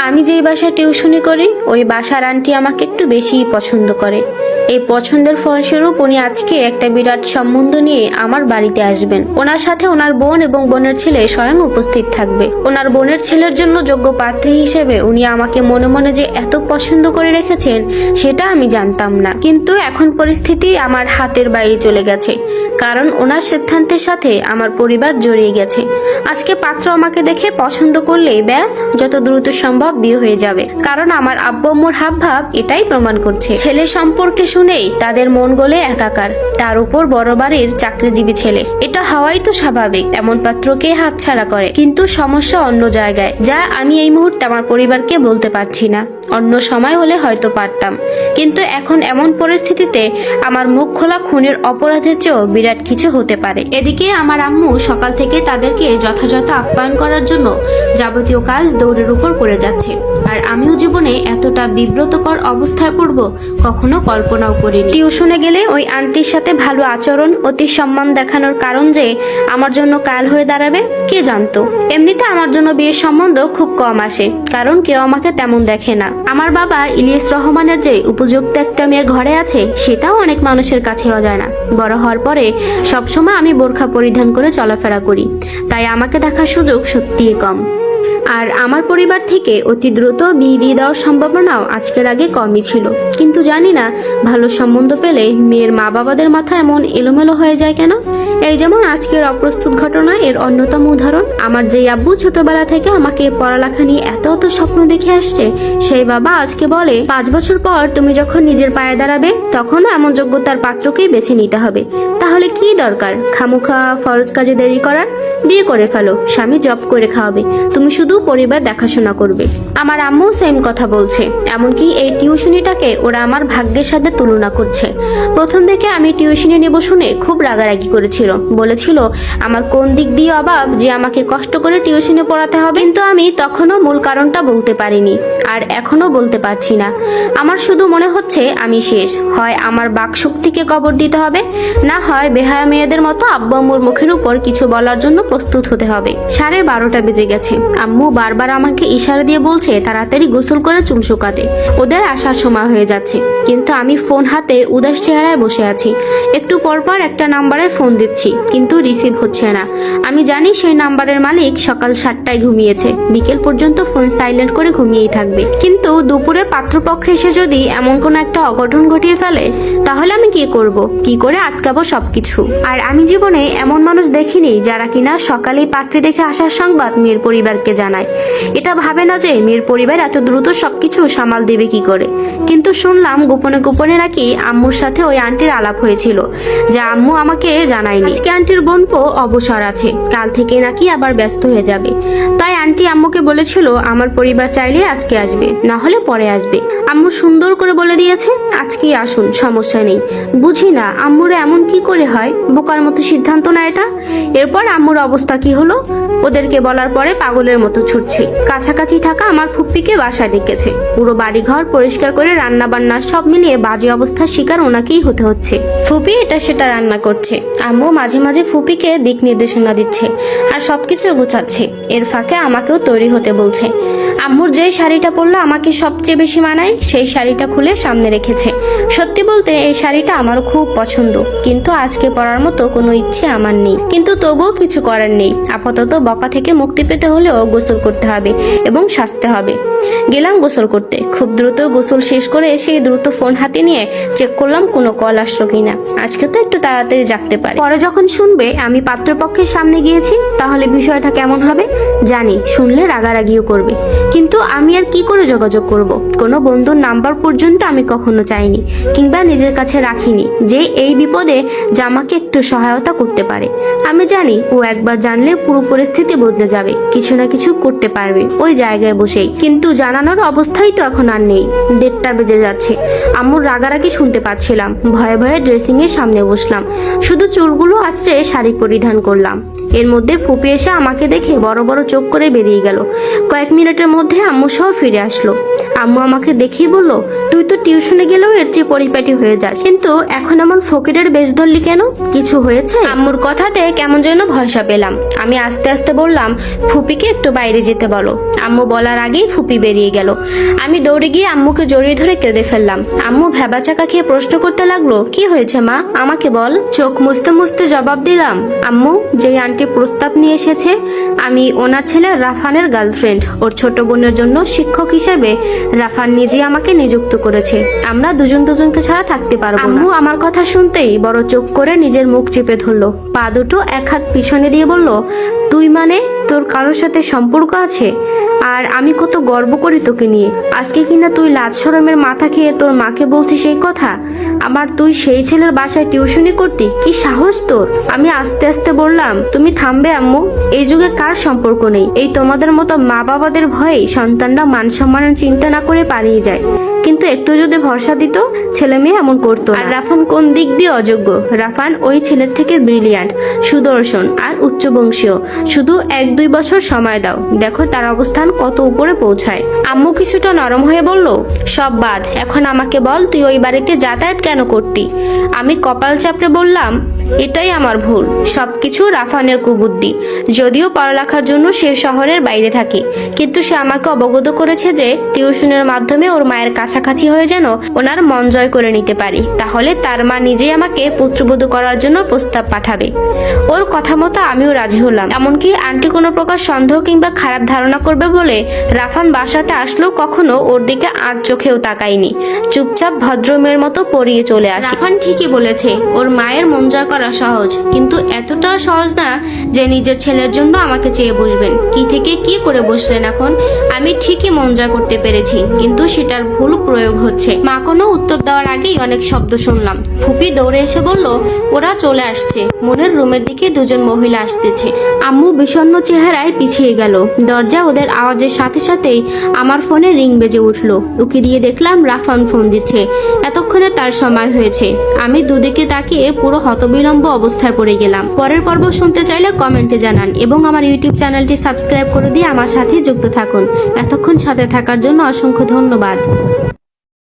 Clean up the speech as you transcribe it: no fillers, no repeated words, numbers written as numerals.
আমি যেই বাসায় টিউশনি করি ওই বাসার আন্টি আমাকে একটু বেশিই পছন্দ করে। এই পছন্দের ফলস্বরূপ উনি আজকে একটা বিরাট সম্বন্ধ নিয়ে আমার বাড়িতে আসবেন। ওনার সাথে ওনার বোন এবং বোনের ছেলে স্বয়ং উপস্থিত থাকবে। ওনার বোনের ছেলের জন্য যোগ্য প্রার্থী হিসেবে উনি আমাকে মনে মনে যে এত পছন্দ করে রেখেছেন সেটা আমি জানতাম না। কিন্তু এখন পরিস্থিতি আমার হাতের বাইরে চলে গেছে, কারণ ওনার সিদ্ধান্তের সাথে আমার পরিবার জড়িয়ে গেছে। আজকে পাত্র আমাকে দেখে পছন্দ করলেই ব্যাস যত দ্রুত সম্ভব বিয়ে হয়ে যাবে, কারণ আমার আব্বু আম্মুর হাবভাব এটাই প্রমাণ করছে। ছেলে সম্পর্কে শুনেই তাদের মন গলে একাকার, তার উপর বড় বাড়ির চাকরিজীবী ছেলে, এটা হওয়াই তো স্বাভাবিক। এমন পাত্রকে হাতছাড়া করে, কিন্তু সমস্যা অন্য জায়গায়, যা আমি এই মুহূর্তে আমার পরিবারকে বলতে পারছি না। অন্য সময় হলে হয়তো পারতাম, কিন্তু এখন এমন পরিস্থিতিতে আমার মুখ খোলা খুনের অপরাধের চেয়েও বিরাট কিছু হতে পারে। এদিকে আমার আম্মু সকাল থেকে তাদেরকে যথাযথ আপ্যায়ন করার জন্য যাবতীয় কাজ দৌড়ের উপর পড়ে যাচ্ছে, আর আমিও জীবনে এতটা বিব্রতকর অবস্থায় পড়ব কখনো কল্পনাও করিনি। টিউশনে গেলে ওই আন্টির সাথে ভালো আচরণ, অতি সম্মান দেখানোর কারণ যে আমার জন্য কাল হয়ে দাঁড়াবে কে জানতো। এমনিতে আমার জন্য বিয়ের সম্বন্ধ খুব কম আসে, কারণ কেউ আমাকে তেমন দেখে না। আমার বাবা ইলিয়াস রহমানের যে উপযুক্ত একটা মেয়ে ঘরে আছে সেটাও অনেক মানুষের কাছে অজানা না। বড় হওয়ার পরে সবসময় আমি বোরখা পরিধান করে চলাফেরা করি, তাই আমাকে দেখার সুযোগ সত্যিই কম। আর আমার পরিবার থেকে অতি দ্রুত বিয়ে দিয়ে দেওয়ার সম্ভাবনাও আজকের আগে কমই ছিল। কিন্তু জানি না ভালো সম্বন্ধ পেলে মেয়ের মা বাবাদের মাথা এমন এলোমেলো হয়ে যায় কেন। এই যেমন আজকের অপ্রস্তুত ঘটনা এর অন্যতম উদাহরণ। আমার যে আব্বু ছোটবেলা থেকে আমাকে পড়ালেখা নিয়ে এত স্বপ্ন দেখে আসছে, সেই বাবা আজকে বলে 5 বছর পর তুমি যখন নিজের পায়ে দাঁড়াবে তখনও এমন যোগ্যতার পাত্রকেই বেছে নিতে হবে। তাহলে কি দরকার খামোখা ফরজ কাজে দেরি করার? বিয়ে করে ফেলো, স্বামী জব করে খাওয়াবে, তুমি শুধু পরিবার দেখাশোনা করবে। আমার আম্মু সেম কথা বলছে। এমনকি এই টিউশনিটাকে ওরা আমার ভাগ্যের সাথে তুলনা করছে। প্রথম থেকে আমি টিউশনি নেব শুনে খুব রাগারাগি করেছিল, বলেছিল আমার কোন দিক দিয়ে অভাব যে আমাকে কষ্ট করে টিউশনি পড়াতে হবে। কিন্তু আমি তখনও মূল কারণটা বলতে পারিনি, আর এখনো বলতে পারছি না। আমার শুধু মনে হচ্ছে আমি শেষ, হয় আমার বাকশক্তিকে কবর দিতে হবে, না হয় বেহায়া মেয়েদের মতো আব্বু আম্মুর মুখের উপর কিছু বলার জন্য প্রস্তুত হতে হবে। 12:30 বেজে গেছে। আম্মু বারবার আমাকে ইশারা দিয়ে বলছে তাড়াতাড়ি গোসল করে চুল শুকাতে, ওদের আসার সময় হয়ে যাচ্ছে। কিন্তু আমি ফোন হাতে উদাস চেহারায় বসে আছি। একটু পরপর একটা নাম্বারে ফোন দিচ্ছি, কিন্তু রিসিভ হচ্ছে না। আমি জানি সেই নাম্বারের মালিক সকাল 7টায় ঘুমিয়েছে, বিকেল পর্যন্ত ফোন সাইলেন্ট করে ঘুমিয়েই থাকবে। কিন্তু দুপুরে পাত্রপক্ষ এসে যদি এমন কোনো একটা অঘটন ঘটিয়ে ফেলে, তাহলে আমি কি করব? কি করে আটকাবো সবকিছু? আর আমি জীবনে এমন মানুষ দেখিনি যারা কিনা সকালেই পাত্রী দেখে আসার সংবাদ মেয়ের পরিবারকে জানায়। এটা ভাবে না যে মেয়ের পরিবার এত দ্রুত সবকিছু সামাল দেবে কি করে। কিন্তু শুনলাম গোপনে গোপনে নাকি আম্মুর সাথে ওই আন্টির আলাপ হয়েছিল, যা আম্মু আমাকে জানায়নি। আজকে আন্টির বোনপো অবসর আছে, কাল থেকে নাকি আবার ব্যস্ত হয়ে যাবে। তাই আন্টি আম্মুকে বলেছিল আমার পরিবার চাইলে আজকে আসবে, না হলে পরে আসবে। আম্মু সুন্দর করে বলে দিয়েছে আজকেই আসুন, সমস্যা নেই। বুঝি না আম্মুরা এমন কি করে হয়, বোকার মতো সিদ্ধান্ত না এটা। এরপর আম্মুর অবস্থা কি হলো ওদেরকে বলার পরে পাগলের মতো ছুটছি। কাছাকাছি থাকা আমার ফুপ্পিকে বাসায় ডেকেছে। পুরো বাড়িঘর পরিষ্কার করে রান্না বান্না সব মিলিয়ে বাজে অবস্থার শিকার ওনাকেই হতে হচ্ছে। ফুপি এটা সেটা রান্না করছে, আম্মু মাঝে মাঝে ফুপিকে দিক নির্দেশনা দিচ্ছে আর সবকিছু গুছাচ্ছে। এর ফাঁকে আমাকেও তৈরি হতে বলছে। আম্মুর যে শাড়িটা পরলে আমাকে সবচেয়ে বেশি মানায় সেই শাড়িটা খুলে সামনে রেখেছে। সত্যি বলতে এই শাড়িটা আমারও খুব পছন্দ, কিন্তু আজকে পরার মতো কোনো ইচ্ছে আমার নেই। কিন্তু তবুও কিছু করার নেই। আপাতত বকা থেকে মুক্তি পেতে হলেও গোসল করতে হবে এবং সাজতে হবে। গেলাম গোসল করতে। খুব দ্রুত গোসল শেষ করে সেই দ্রুত ফোন হাতে নিয়ে চেক করলাম কোনো কল আসলো কিনা। আজকে তো একটু তাড়াতাড়ি জাগতে পারে। পরে যখন শুনবে আমি পাত্রপক্ষের সামনে গিয়েছি, তাহলে বিষয়টা কেমন হবে জানি। শুনলে রাগারাগিও করবে, কিন্তু আমি আর কি করে যোগাযোগ করব? কোনো বন্ধুর নাম্বার পর্যন্ত আমি কখনো চাইনি কিংবা নিজের কাছে রাখিনি যে এই বিপদে যা আমাকে একটু সহায়তা করতে পারে। আমি জানি ও একবার জানলে পুরো পরিস্থিতি বদলে যাবে, কিছু না কিছু করতে পারবে ওই জায়গায় বসেই। কিন্তু জানানোর অবস্থাই তো এখন আর নেই। 1:30 বেজে যাচ্ছে। আম্মুর রাগারাগি শুনতে পাচ্ছিলাম। ভয়ে ভয়ে ড্রেসিং এর সামনে বসলাম, শুধু চুলগুলো আঁচড়ে শাড়ি পরিধান করলাম। এর মধ্যে ফুপি এসে আমাকে দেখে বড় বড় চোখ করে বেরিয়ে গেল। কয়েক মিনিটের মধ্যে আম্মু সহ ফিরে আসলো। আম্মু আমাকে দেখেই বলল, তুই তো টিউশনে গেলেও এর চেয়ে পরিপাটি হয়ে যাস, কিন্তু এখন এমন ফকিরের বেশ ধরলি কেন? কিছু হয়েছে? আম্মুর কথাতে কেমন যেন ভরসা পেলাম। আমি আস্তে আস্তে বললাম, ফুপিকে একটু বাইরে যেতে বলো। আম্মু বলার আগেই ফুপি বেরিয়ে গেল। আমি দৌড়ে গিয়ে আম্মুকে জড়িয়ে ধরে কেঁদে ফেললাম। আম্মু ভ্যাবাচাকা খেয়ে প্রশ্ন করতে লাগলো, কি হয়েছে মা, আমাকে বল। চোখ মুছতে মুছতে জবাব দিলাম, আম্মু, যে আন্টি প্রস্তাব নিয়ে এসেছে, আমি ওনার ছেলে রাফানের গার্লফ্রেন্ড। ওর ছোট বোনের জন্য শিক্ষক হিসেবে রাফান নিজে আমাকে নিযুক্ত করেছে। আমরা দুজন দুজনকে ছাড়া থাকতে পারবো না। আম্মু আমার কথা শুনতেই বড় চোখ করে নিজের মুখ চেপে ধরলো, পা দুটো এক হাত পিছনে দিয়ে বলল, তুই মানে তোর কারোর সাথে সম্পর্ক আছে? আর আমি কত গর্ব করি তোকে নিয়ে। আজকে কিনা তুই লাজ শরমের মাথা খেয়ে তোর মাকে বলছিস সেই কথা। আবার তুই সেই ছেলের বাসায় টিউশনি করতি, কি সাহস তোর? আমি আস্তে আস্তে বললাম, তুমি থামবে আম্মু, এই যুগে কার সম্পর্ক নেই? এই তোমাদের মতো মা বাবাদের ভয়ে সন্তানরা মান সম্মানের চিন্তা না করে পালিয়ে যায়। কিন্তু একটু যদি ভরসা দিত, ছেলে মেয়ে এমন করতো না। আর রাফান কোন দিক দিয়ে অযোগ্য? রাফান ওই ছেলের থেকে ব্রিলিয়ান্ট, সুদর্শন আর উচ্চবংশীয়। শুধু 1-2 বছর সময় দাও, দেখো তার অবস্থান কত উপরে পৌঁছায়। আম্মু কিছুটা নরম হয়ে বলল, সব বাদ, এখন আমাকে বল, তুই ওই বাড়িতে যাতায়াত কেন করতি? আমি কপাল চাপড়ে বললাম, এটাই আমার ভুল, সবকিছু রাফানের কুবুদ্ধি। যদিও পড়ালেখার জন্য সে শহরের বাইরে থাকে, কিন্তু সে আমাকে অবগত করেছে যে টিউশনের মাধ্যমে ওর মায়ের কাছাকাছি হয়ে যেন ওনার মন জয় করে নিতে পারি, তাহলে তার মা নিজেই আমাকে পুত্রবধূ করার জন্য প্রস্তাব পাঠাবে। ওর কথা মতো আমিও রাজি হলাম। এমনকি আন্টি কোনো প্রকার সন্দেহ কিংবা খারাপ ধারণা করবে বলে রাফান বাসাতে আসলেও কখনো ওর দিকে আর চোখেও তাকাইনি। চুপচাপ ভদ্র মেয়ের মতো পড়িয়ে চলে আসে। রাফান ঠিকই বলেছে, ওর মায়ের মন জয় করা সহজ, কিন্তু এতটা সহজ না যে নিজের ছেলের জন্য আমাকে চেয়ে বসবেন। কি থেকে কি করে বসলেন এখন? আমি ঠিকই মন জয় করতে পেরেছি, কিন্তু সেটার ভুল প্রয়োগ হচ্ছে। মা কোনো উত্তর দেওয়ার আগেই অনেক শব্দ শুনলাম। ফুপি দৌড়ে এসে বলল, ওরা চলে আসছে। মনের রুমের দিকে দুজন মহিলা আসতেছে। আম্মু বিষণ্ণ চেহারায় পিছিয়ে গেল। দরজা ওদের আওয়াজের সাথে সাথেই আমার ফোনে রিং বেজে উঠলো। উকি দিয়ে দেখলাম রাফান ফোন দিচ্ছে। এতক্ষণে তার সময় হয়েছে। আমি দুদিকে তাকিয়ে পুরো হতবিলম্ব অবস্থায় পড়ে গেলাম। পরের পর্ব শুনতে চাইলে কমেন্টে জানান এবং আমার ইউটিউব চ্যানেলটি সাবস্ক্রাইব করে দিয়ে আমার সাথে যুক্ত থাকুন। এতক্ষণ সাথে থাকার জন্য অসংখ্য ধন্যবাদ।